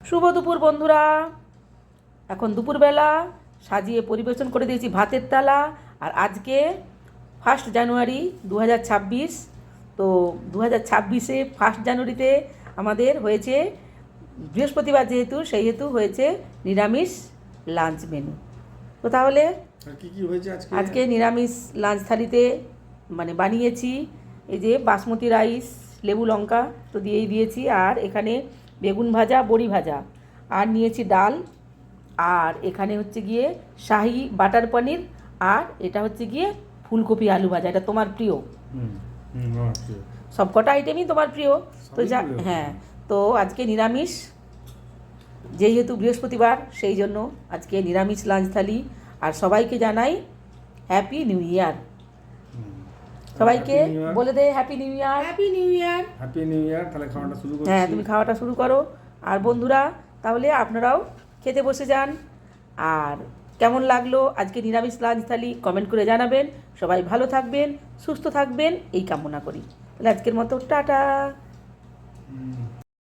শুভ দুপুর বন্ধুরা। এখন দুপুরবেলা সাজিয়ে পরিবেশন করে দিয়েছি ভাতের থালা। আর আজকে 1 জানুয়ারি 2026। তো 2026-এ 1 জানুয়ারিতে আমাদের হয়েছে বৃহস্পতিবার, যেহেতু সেই হেতু হয়েছে নিরামিষ লাঞ্চ মেনু। তো তাহলে কি কি হয়েছে আজকে নিরামিষ লাঞ্চ থালিতে মানে বানিয়েছি এই যে বাসমতি রাইস, লেবু লঙ্কা তো দিয়েই দিয়েছি, আর এখানে বেগুন ভাজা, বড়ি ভাজা, আর নিয়েছি ডাল, আর এখানে হচ্ছে গিয়ে শাহি বাটার পনির, আর এটা হচ্ছে গিয়ে ফুলকপি আলু ভাজা। এটা তোমার প্রিয়, সব কটা আইটেমই তোমার প্রিয়। তো হ্যাঁ, তো আজকে নিরামিষ, যেহেতু বৃহস্পতিবার সেই জন্য আজকে নিরামিষ লাঞ্চ থালি। আর সবাইকে জানাই হ্যাপি নিউ ইয়ার। সবাইকে বলে দে happy new year. Happy new year. Happy new year. তাহলে খাওয়াটা শুরু করছি। হ্যাঁ, তুমি খাওয়াটা শুরু করো। আর বন্ধুরা তাহলে আপনারাও খেতে বসে যান। আর কেমন লাগলো আজকে নিরামিষ লাঞ্চ থালি কমেন্ট করে জানাবেন। সবাই ভালো থাকবেন, সুস্থ থাকবেন এই কামনা করি। তাহলে আজকের মতো টাটা।